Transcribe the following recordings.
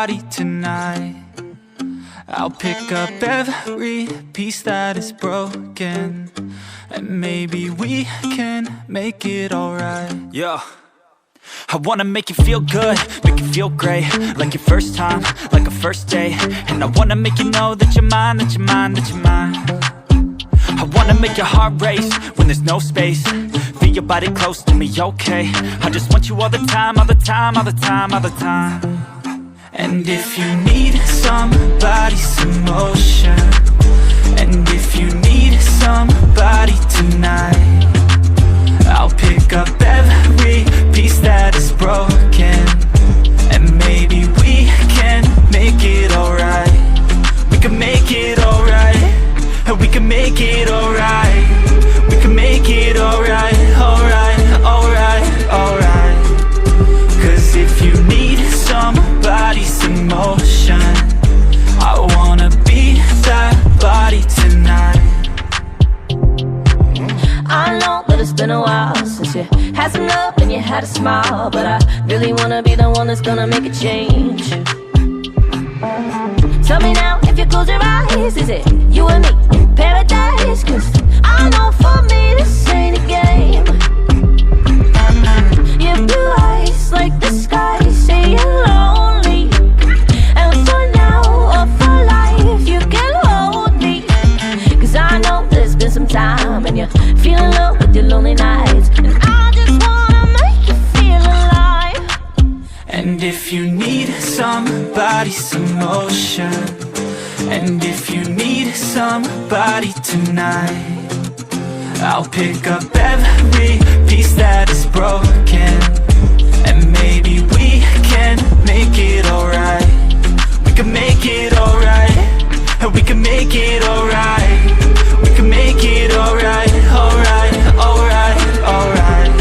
body tonight. I'll pick up every piece that is broken, and maybe we can make it alright. Yeah, I wanna make you feel good, make you feel great, like your first time, like a first date. And I wanna make you know that you're mine, that you're mine, that you're mine. I wanna make your heart race when there's no space. Feel your body close to me, okay? I just want you all the time, all the time, all the time, all the time. And if you need somebody's emotion, and if you need somebody tonight, I'll pick up every piece that is broken, and maybe we can make it alright. We can make it alright. We can make it alright. We can make it alright. Alright, alright, alright. Cause if you need somebody's emotion, I wanna be that body tonight. I know that it's been a while since you had some love and you had a smile, but I really wanna be the one that's gonna make a change. Tell me now, if you close your eyes, is it you and me in paradise? Cause I know for me this ain't a game. Your blue eyes like the sky say you're lonely, and for now or for life you can hold me. Cause I know there's been some time and you're feeling low with your lonely nights, and I just wanna make you feel alive. And if you need somebody's emotion, and if you need somebody tonight, I'll pick up every piece that is broken, and maybe we can make it alright. We can make it alright. We can make it alright. We can make it alright. Alright, alright, alright.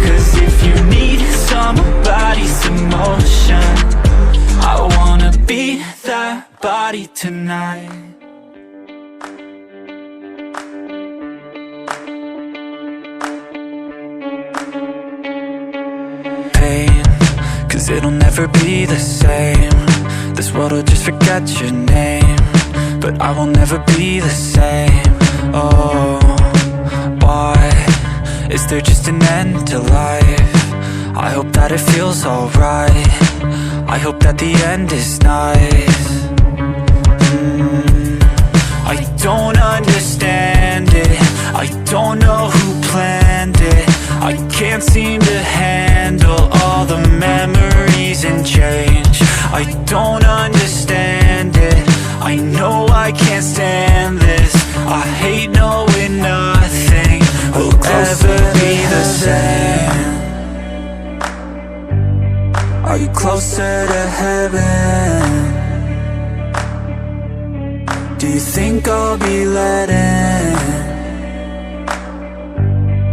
Cause if you need somebody's emotion, I wanna be that body tonight. Pain, cause it'll never be the same. This world will just forget your name, but I will never be the same. Oh, why is there just an end to life? I hope that it feels alright. I hope that the end is nice. I don't understand it. I don't know who planned it. I can't seem to handle all the memories and change. I don't understand it. I know I can't stand this. I hate knowing nothing will ever be the same. Are you closer to heaven? Do you think I'll be let in?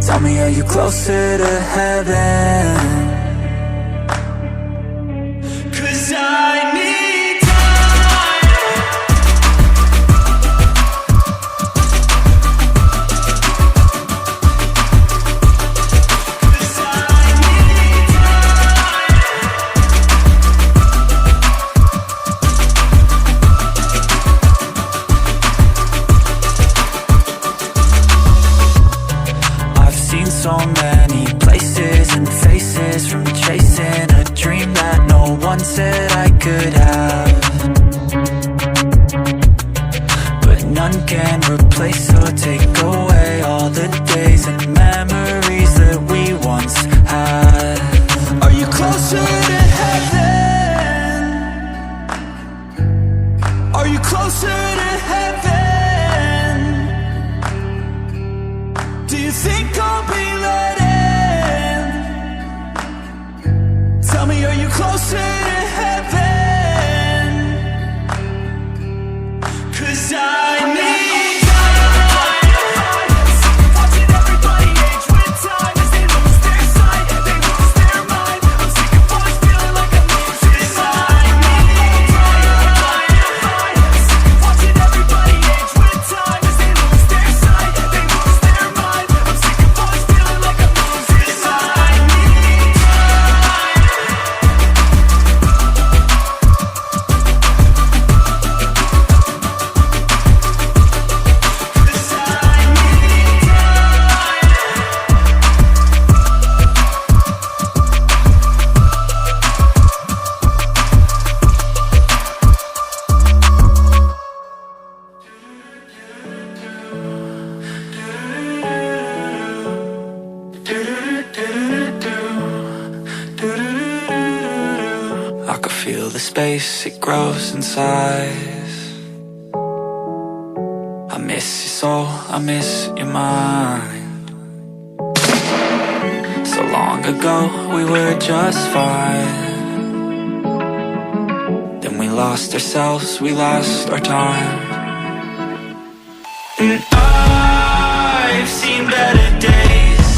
Tell me, are you closer to heaven? 'Cause I need time. 'Cause I need time. I've seen so many places and faces, from chasing a dream that no one said I could have. But none can replace or take away all the days and memories that we once had. Are you closer to heaven? Are you closer to heaven? Do you think I'll be let in? Tell me, are you closer to heaven? 'Cause I need time. Watching everybody age with time as they lose their sight, they lose their mind. I'm sick of always feeling like I'm losing. 'Cause I need time. Watching everybody age with time as they lose their sight, they lose their mind. I'm sick of always feeling like I'm losing. 'Cause I need time. the space, it grows in size. I miss your soul, I miss your mind. So long ago, we were just fine. Then we lost ourselves, we lost our time. And I've seen better days.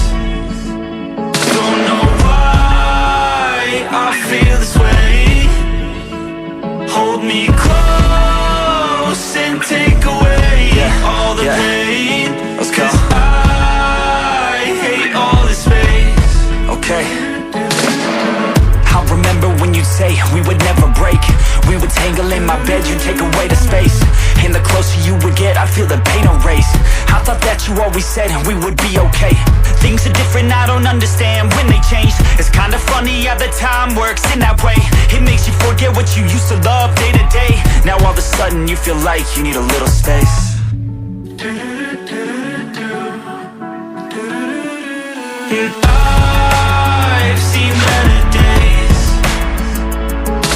Don't know why I feel this way. Hold me close and take away all the pain. Let's go. 'Cause I hate all this space. Okay. I remember when you'd say we would never break. We would tangle in my bed, you'd take away the space. And the closer you would get, I'd feel the pain erase. I thought that you always said we would be okay. Things are different, I don't understand when they change. It's kinda funny how the time works in that way. It makes you forget what you used to love day to day. Now all of a sudden you feel like you need a little space. And I've seen better days.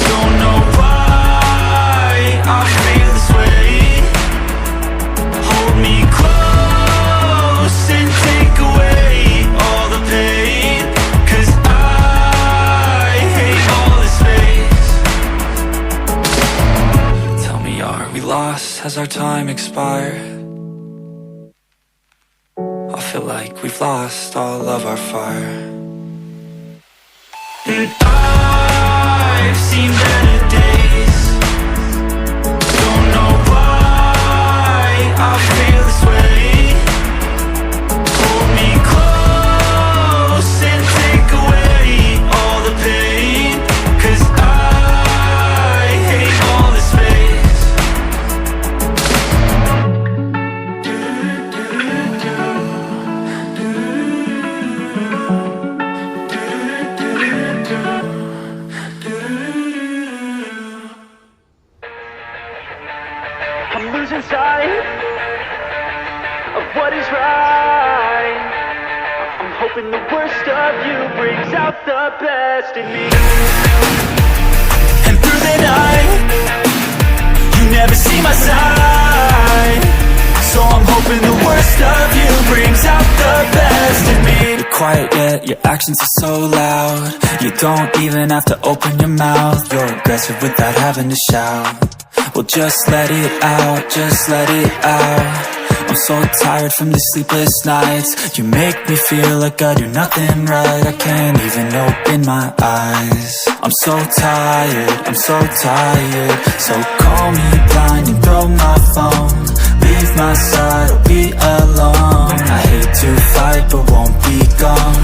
Don't know why I feel this way. Hold me close and take away all the pain. 'Cause I hate all this space. Tell me, are we lost? Has our time expired? I feel like we've lost all of our fire. And I've seen better days. Don't know why I feel this way. Hold me close and take away all the pain. 'Cause I hate all this space. I'm losing sight of what is right. I'm hoping the worst of you brings out the best in me. And through the night, you never see my side. So I'm hoping the worst of you brings out the best in me. You're quiet yet your actions are so loud. You don't even have to open your mouth. You're aggressive without having to shout. Well, just let it out, just let it out. I'm so tired from these sleepless nights. You make me feel like I do nothing right. I can't even open my eyes. I'm so tired, I'm so tired. So call me blind and throw my phone. Leave my side or be alone. I hate to fight but won't be gone.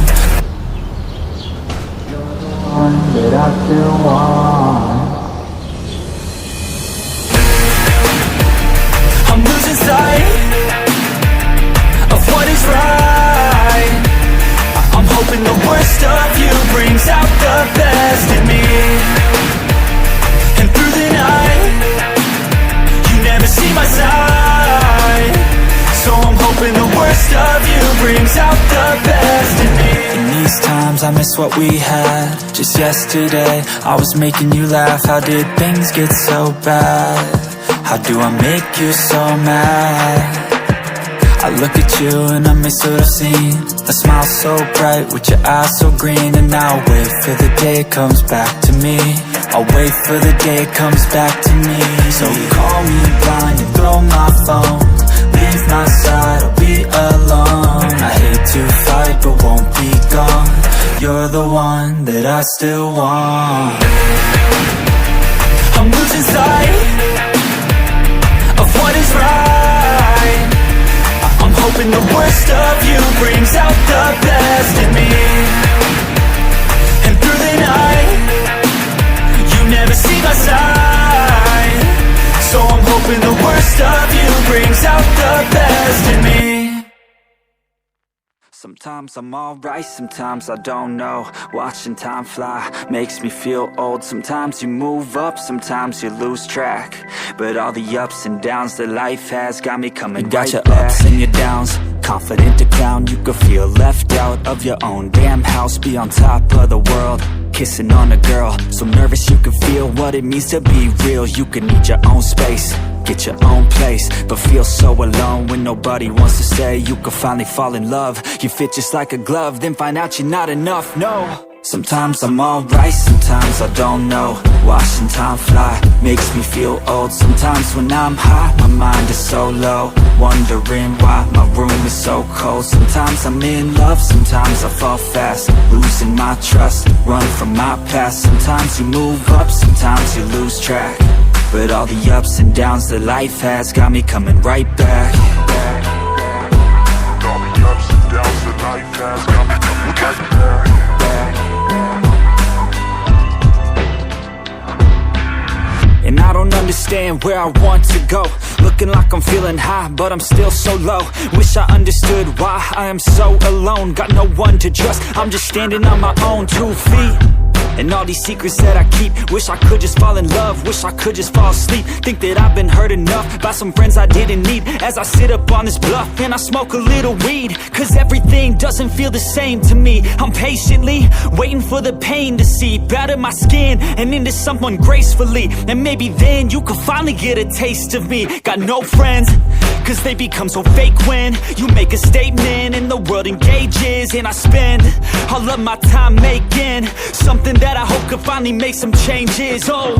You're the one that I still want. I'm losing sight of what is right. I'm hoping the worst of you brings out the best in me. And through the night, you never see my side. So I'm hoping the worst of you brings out the best in me. In these times I miss what we had. Just yesterday I was making you laugh. How did things get so bad? How do I make you so mad? I look at you and I miss what I've seen. A smile so bright with your eyes so green. And I'll wait for the day it comes back to me. I'll wait for the day it comes back to me. So call me blind and throw my phone. Leave my side, I'll be alone. I hate to fight but won't be gone. You're the one that I still want. I'm losing sight of what is right. I'm hoping the worst of you brings out the best in me. And through the night, you never see my side. So I'm hoping the worst of you brings out the best in me. Sometimes I'm alright, sometimes I don't know. Watching time fly makes me feel old. Sometimes you move up, sometimes you lose track. But all the ups and downs that life has got me coming right back. You got your ups and your downs, confident to clown. You could feel left out of your own damn house. Be on top of the world, kissing on a girl, so nervous you can feel what it means to be real. You can need your own space, get your own place, but feel so alone when nobody wants to say you could finally fall in love. You fit just like a glove, then find out you're not enough, no. Sometimes I'm alright, sometimes I don't know. Watching time fly makes me feel old. Sometimes when I'm high, my mind is so low, wondering why my room is so cold. Sometimes I'm in love, sometimes I fall fast, losing my trust, run from my past. Sometimes you move up, sometimes you lose track, but all the ups and downs that life has got me coming right back. All the ups and downs that life has got me coming right back. And I don't understand where I want to go. Looking like I'm feeling high, but I'm still so low. Wish I understood why I am so alone. Got no one to trust, I'm just standing on my own 2 feet. And all these secrets that I keep, wish I could just fall in love, wish I could just fall asleep. Think that I've been hurt enough by some friends I didn't need. As I sit up on this bluff and I smoke a little weed, cause everything doesn't feel the same to me. I'm patiently waiting for the pain to seep out of my skin and into someone gracefully. And maybe then you could finally get a taste of me. Got no friends, cause they become so fake when you make a statement and the world engages. And I spend all of my time making something that I hope could finally make some changes. Oh,